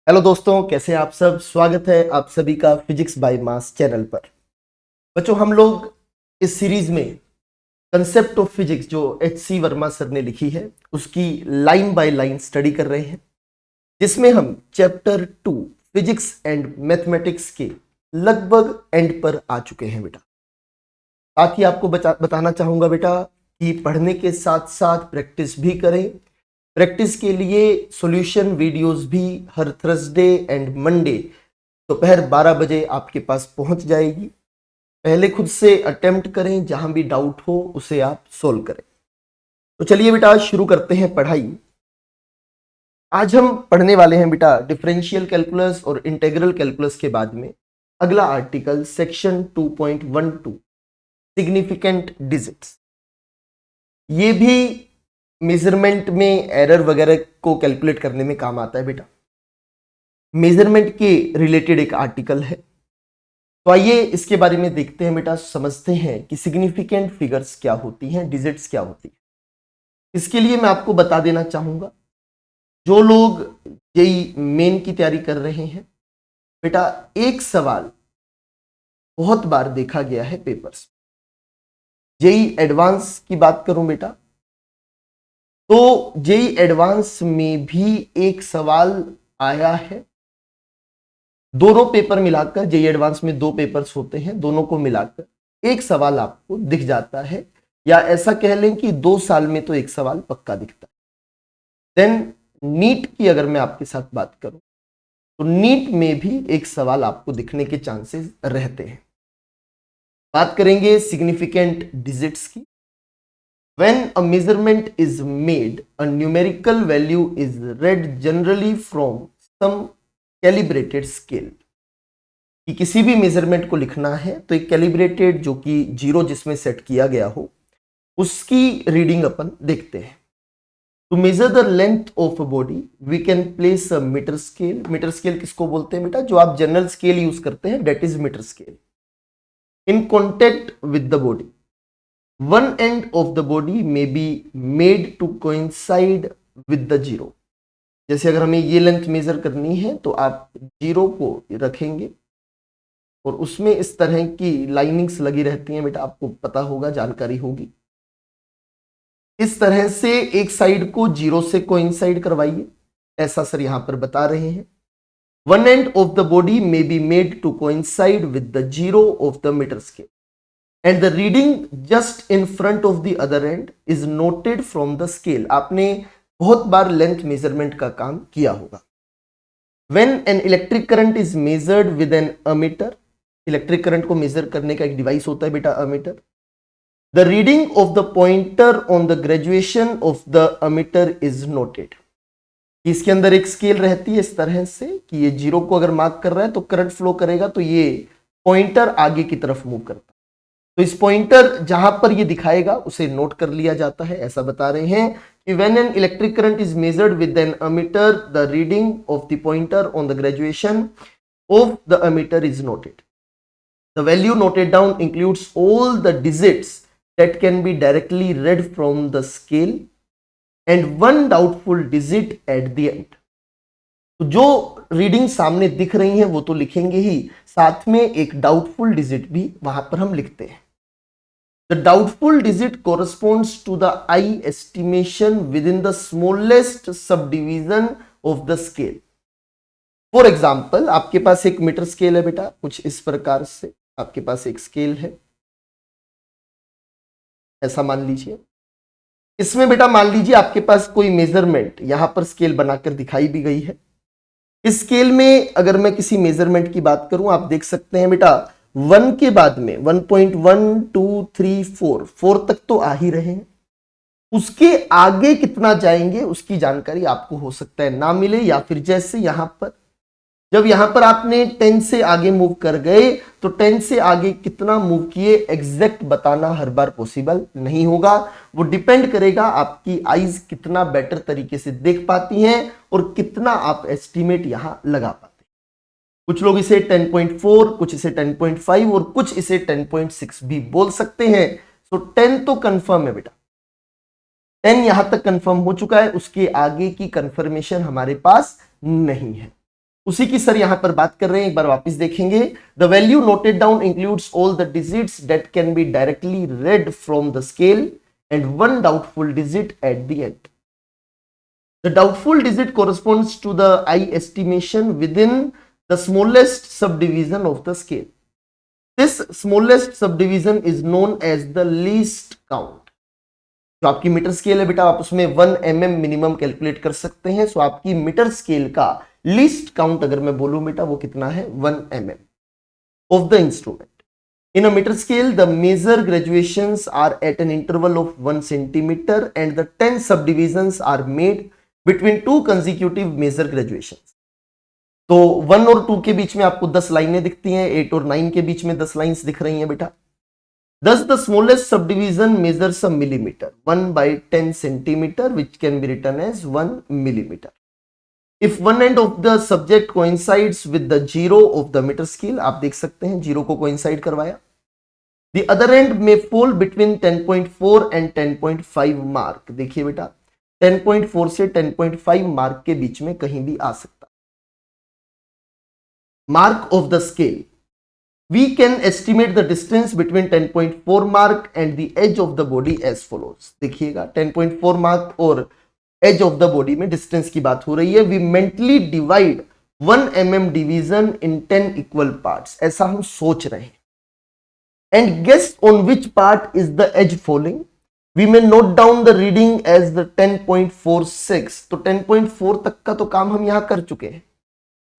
Hello दोस्तों, कैसे हैं आप सब। स्वागत है आप सभी का फिजिक्स बाय मास चैनल पर। बच्चों, हम लोग इस सीरीज में कंसेप्ट ऑफ फिजिक्स जो H.C. वर्मा सर ने लिखी है उसकी लाइन बाय लाइन स्टडी कर रहे हैं, जिसमें हम चैप्टर 2 फिजिक्स एंड मैथमेटिक्स के लगभग एंड पर आ चुके हैं बेटा। साथ ही आपको बताना चाहूंगा बेटा कि पढ़ने के साथ साथ प्रैक्टिस भी करें। प्रैक्टिस के लिए सॉल्यूशन वीडियोस भी हर थर्सडे एंड मंडे दोपहर 12 बजे आपके पास पहुंच जाएगी। पहले खुद से अटेम्प्ट करें, जहां भी डाउट हो उसे आप सोल्व करें। तो चलिए बेटा शुरू करते हैं पढ़ाई। आज हम पढ़ने वाले हैं बेटा डिफरेंशियल कैलकुलस और इंटीग्रल कैलकुलस के बाद में अगला आर्टिकल सेक्शन 2.12 सिग्निफिकेंट डिजिट्स। ये भी मेजरमेंट में एरर वगैरह को कैलकुलेट करने में काम आता है बेटा। मेजरमेंट के रिलेटेड एक आर्टिकल है, तो आइए इसके बारे में देखते हैं बेटा, समझते हैं कि सिग्निफिकेंट फिगर्स क्या होती हैं, डिजिट्स क्या होती है। इसके लिए मैं आपको बता देना चाहूंगा, जो लोग जेई मेन की तैयारी कर रहे हैं बेटा, एक सवाल बहुत बार देखा गया है पेपर्स। जेई एडवांस की बात करूं बेटा, तो जेई एडवांस में भी एक सवाल आया है। दोनों पेपर मिलाकर, जेई एडवांस में 2 पेपर्स होते हैं, दोनों को मिलाकर एक सवाल आपको दिख जाता है, या ऐसा कह लें कि 2 साल में तो एक सवाल पक्का दिखता है। देन नीट की अगर मैं आपके साथ बात करूं, तो नीट में भी एक सवाल आपको दिखने के चांसेस रहते हैं। बात करेंगे सिग्निफिकेंट डिजिट्स की। When a measurement is made, a numerical value is read generally from some calibrated scale। कि किसी भी मेजरमेंट को लिखना है तो एक कैलिब्रेटेड, जो कि 0 जिसमें सेट किया गया हो, उसकी रीडिंग अपन देखते हैं। To measure the length of a body we can place a metre scale. Metre scale किसको बोलते हैं बेटा? जो आप जनरल स्केल यूज करते हैं, that is metre scale. In contact with the body, one end of the body may be made to coincide with the zero। जैसे अगर हमें ये लेंथ मेजर करनी है तो आप 0 को रखेंगे और उसमें इस तरह की लाइनिंग्स लगी रहती हैं बेटा, आपको पता होगा, जानकारी होगी। इस तरह से एक साइड को 0 से कोइंसाइड करवाइए, ऐसा सर यहां पर बता रहे हैं। One end of the body may be made to coincide with the 0 of the metre scale and the reading just in front of the other end is noted from the scale। आपने बहुत बार length measurement का काम किया होगा। When an electric current is measured with an ammeter, electric current को major करने का एक डिवाइस होता है बेटा, ammeter. The reading of the pointer on the graduation of the ammeter is noted। इसके अंदर एक स्केल रहती है इस तरह से कि ये 0 को अगर मार्क कर रहा है तो करंट फ्लो करेगा, तो ये पॉइंटर आगे की तरफ मूव करता है। तो इस पॉइंटर जहां पर ये दिखाएगा उसे नोट कर लिया जाता है। ऐसा बता रहे हैं कि when an electric current is measured with an ammeter, the reading of the pointer on the graduation of the ammeter is noted. The value noted down includes all the digits that can be directly read from the scale and one doubtful digit at the end. तो जो reading सामने दिख रही है वो तो लिखेंगे ही, साथ में एक डाउटफुल डिजिट भी वहां पर हम लिखते हैं। The doubtful digit corresponds to the I estimation within the smallest subdivision of the scale। For example, आपके पास एक मीटर स्केल है बेटा, कुछ इस प्रकार से आपके पास एक स्केल है, ऐसा मान लीजिए। इसमें बेटा मान लीजिए आपके पास कोई मेजरमेंट यहां पर स्केल बनाकर दिखाई भी गई है। इस स्केल में अगर मैं किसी मेजरमेंट की बात करूं, आप देख सकते हैं बेटा 1 के बाद में 1.1 2 3 4 तक तो आ ही रहे हैं। उसके आगे कितना जाएंगे उसकी जानकारी आपको हो सकता है ना मिले, या फिर जैसे यहां पर जब यहां पर आपने 10 से आगे मूव कर गए तो 10 से आगे कितना मूव किए एग्जैक्ट बताना हर बार पॉसिबल नहीं होगा। वो डिपेंड करेगा आपकी आईज कितना बेटर तरीके से देख पाती हैं और कितना आप एस्टिमेट यहां लगा पाते हैं। कुछ लोग इसे 10.4, कुछ इसे 10.5 और कुछ इसे 10.6 भी बोल सकते हैं। सो 10 तो कंफर्म है बेटा, 10 यहां तक कंफर्म हो चुका है, उसके आगे की कंफर्मेशन हमारे पास नहीं है। उसी की सर यहां पर बात कर रहे हैं, एक बार वापस देखेंगे। The value noted down includes all the digits that can be directly read from the scale and one doubtful digit at the and. The doubtful digit corresponds to the eye estimation within the smallest subdivision of the scale. This smallest subdivision is known as the least count. जो आपकी metre scale है बेटा, आप उसमें 1 mm minimum calculate कर सकते हैं। सो आपकी मीटर स्केल का लीस्ट काउंट अगर मैं बोलूं बेटा वो कितना है, 1 mm of the instrument. In a meter scale, the major graduations are at an interval of 1 centimeter and the 10 subdivisions are made between two consecutive major graduations. तो 1 और 2 के बीच में आपको 10 लाइनें दिखती हैं, 8 और 9 के बीच में 10 लाइंस दिख रही हैं बेटा। Thus the smallest subdivision measures a millimeter, 1 by 10 centimeter, which can be written as 1 millimeter. If one end of the subject coincides with the zero of the meter scale, आप देख सकते हैं जीरो को coincide करवाया, the other end may fall between 10.4 and 10.5 mark. देखिए बेटा 10.4 से 10.5 mark के बीच में कहीं भी आ सकता। Mark of the scale. We can estimate the distance between 10.4 mark and the edge of the body as follows. देखिएगा 10.4 मार्क और edge of the body में distance की बात हो रही है। We mentally divide 1 mm division in 10 equal parts. ऐसा हम सोच रहे हैं। And guess on which part is the edge falling. We may note down the reading as the 10.46. तो 10.4 तक का तो काम हम यहां कर चुके हैं।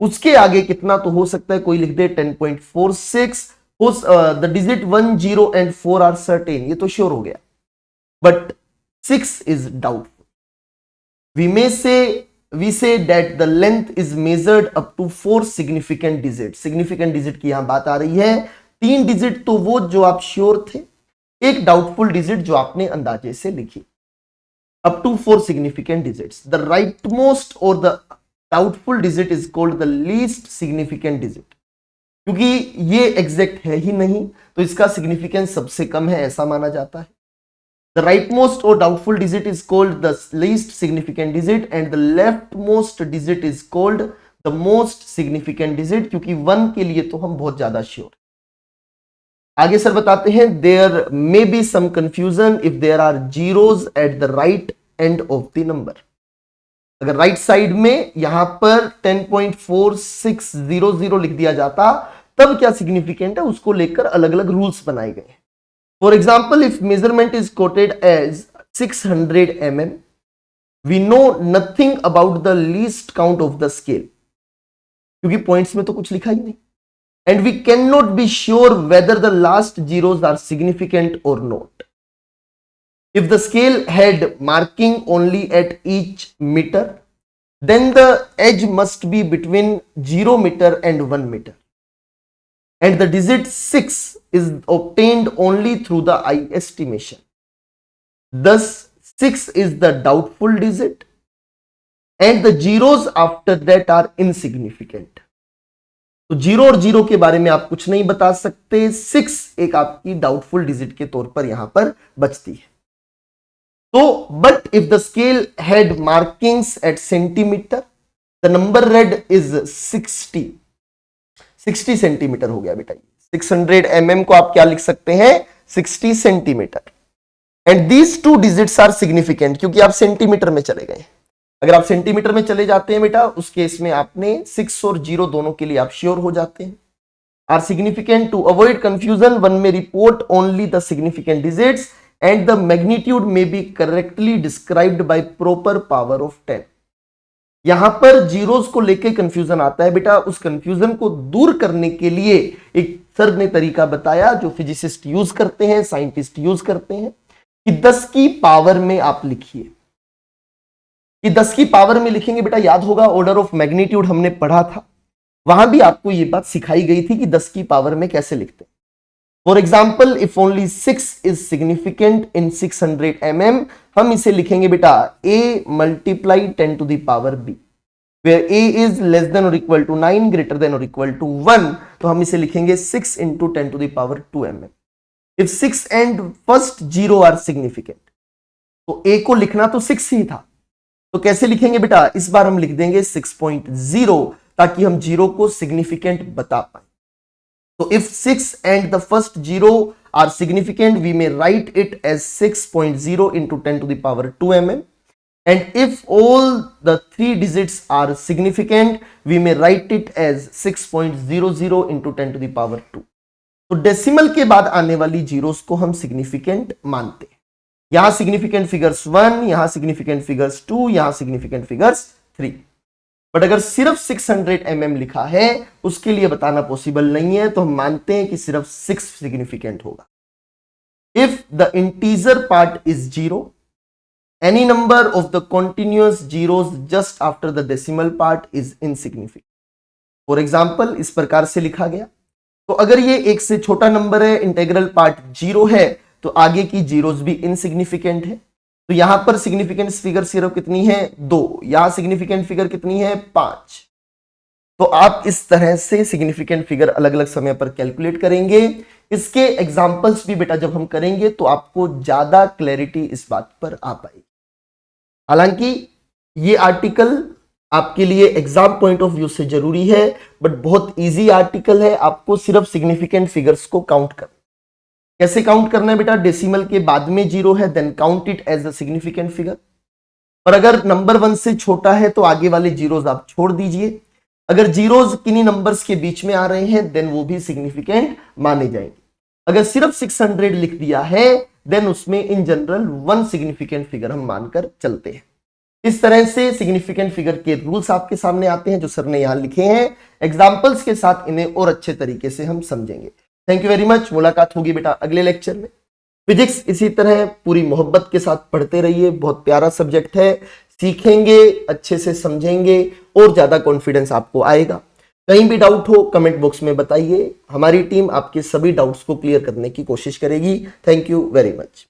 उसके आगे कितना तो हो सकता है, कोई लिख दे 10.46। The digit 1, 0 and 4 are certain, ये तो श्योर हो गया, but 6 is doubtful. We say that the length is measured up to 4 significant digit. Significant digit की यहां बात आ रही है। 3 डिजिट तो वो जो आप श्योर थे, एक डाउटफुल डिजिट जो आपने अंदाजे से लिखी। Up to 4 significant digits. The right most और the doubtful digit is called the least significant digit. क्योंकि ये एग्जैक्ट है ही नहीं तो इसका सिग्निफिकेंस सबसे कम है, ऐसा माना जाता है। द राइट मोस्ट और doubtful digit is called the least significant digit and the left most digit is called the most significant digit, क्योंकि 1 के लिए तो हम बहुत ज्यादा श्योर। आगे सर बताते हैं, there may be some confusion if there are zeros at the right end of the number. अगर राइट साइड में यहां पर 10.4600 लिख दिया जाता तब क्या सिग्निफिकेंट है, उसको लेकर अलग अलग रूल्स बनाए गए। For example, if measurement is quoted as 600 mm, we know nothing about the least count of the scale, क्योंकि पॉइंट्स में तो कुछ लिखा ही नहीं, and we can not be sure whether the last zeros are significant और not. If the scale had marking only at each meter, then the edge must be between 0 meter and 1 meter. And the digit 6 is obtained only through the eye estimation. Thus, 6 is the doubtful digit and the zeros after that are insignificant. तो 0 और 0 के बारे में आप कुछ नहीं बता सकते। 6 एक आपकी डाउटफुल डिजिट के तौर पर यहां पर बचती है। तो but if the scale had markings at centimetre, the number read is 60 centimetre हो गया बेटा। 600 mm को आप क्या लिख सकते हैं, 60 centimetre. And these 2 digits are significant, क्योंकि आप सेंटीमीटर में चले गए। अगर आप सेंटीमीटर में चले जाते हैं बेटा, उस केस में आपने 6 और 0 दोनों के लिए आप श्योर हो जाते हैं। Are significant. To avoid confusion, one में report only the significant digits and the magnitude may be correctly described by proper power of 10। यहां पर जीरोस को लेके कंफ्यूजन आता है बेटा, उस कंफ्यूजन को दूर करने के लिए एक सर ने तरीका बताया जो फिजिसिस्ट यूज करते हैं, साइंटिस्ट यूज करते हैं, कि 10 की पावर में आप लिखिए। कि 10 की पावर में लिखेंगे बेटा, याद होगा ऑर्डर ऑफ मैग्नीट्यूड हमने पढ़ा था, वहां भी आपको यह बात सिखाई गई थी कि 10 की पावर में कैसे लिखते हैं। For example, if only 6 is significant in 600 mm, हम इसे लिखेंगे बेटा a multiply 10 to the power b, where a is less than or equal to 9, greater than or equal to 1, तो हम इसे लिखेंगे 6 into 10 to the power 2 mm। If 6 and first 0 are significant, तो a को लिखना तो 6 ही था, तो कैसे लिखेंगे बेटा, इस बार हम लिख देंगे 6.0, ताकि हम जीरो को सिग्निफिकेंट बता पाए। तो if 6 and the first 0 are significant, we may write it as 6.0 into 10 to the power 2 mm. And if all the 3 digits are significant, we may write it as 6.00 into 10 to the power 2. तो decimal के बाद आने वाली zeros को हम significant मानते हैं। यहां सिग्निफिकेंट फिगर्स 1, यहां सिग्निफिकेंट फिगर्स 2, यहां सिग्निफिकेंट फिगर्स 3। बट अगर सिर्फ 600 mm लिखा है उसके लिए बताना पॉसिबल नहीं है, तो हम मानते हैं कि सिर्फ 6 सिग्निफिकेंट होगा। If the integer part is 0, any number of the continuous zeros just after the decimal part is insignificant. For example, इस प्रकार से लिखा गया, तो अगर ये एक से छोटा नंबर है, इंटेग्रल पार्ट 0 है, तो आगे की जीरोस भी इनसिग्निफिकेंट है। तो यहां पर सिग्निफिकेंट फिगर सिर्फ कितनी है 2, यहां सिग्निफिकेंट फिगर कितनी है 5। तो आप इस तरह से सिग्निफिकेंट फिगर अलग अलग समय पर कैलकुलेट करेंगे। इसके एग्जांपल्स भी बेटा जब हम करेंगे तो आपको ज्यादा क्लैरिटी इस बात पर आ पाएगी। हालांकि ये आर्टिकल आपके लिए एग्जाम पॉइंट ऑफ व्यू से जरूरी है, बट बहुत इजी आर्टिकल है। आपको सिर्फ सिग्निफिकेंट फिगर्स को काउंट करना। कैसे काउंट करना है बेटा? डेसिमल के बाद में 0 है, then count it as a significant figure. और अगर नंबर 1 से छोटा है तो आगे वाले जीरोस आप छोड़ दीजिए। अगर जीरोस किन्हीं नंबर्स के बीच में आ रहे हैं देन वो भी सिग्निफिकेंट माने जाएंगे। अगर सिर्फ 600 लिख दिया है देन उसमें इन जनरल 1 सिग्निफिकेंट फिगर हम मानकर चलते हैं। इस तरह से सिग्निफिकेंट फिगर के रूल्स आपके सामने आते हैं जो सर ने यहां लिखे हैं। एग्जांपल्स के साथ इन्हें और अच्छे तरीके से हम समझेंगे। Thank you very much. मुलाकात होगी बेटा अगले लेक्चर में। फिजिक्स इसी तरह पूरी मोहब्बत के साथ पढ़ते रहिए, बहुत प्यारा सब्जेक्ट है। सीखेंगे, अच्छे से समझेंगे और ज्यादा कॉन्फिडेंस आपको आएगा। कहीं भी डाउट हो कमेंट बॉक्स में बताइए, हमारी टीम आपके सभी डाउट्स को क्लियर करने की कोशिश करेगी। Thank you very much.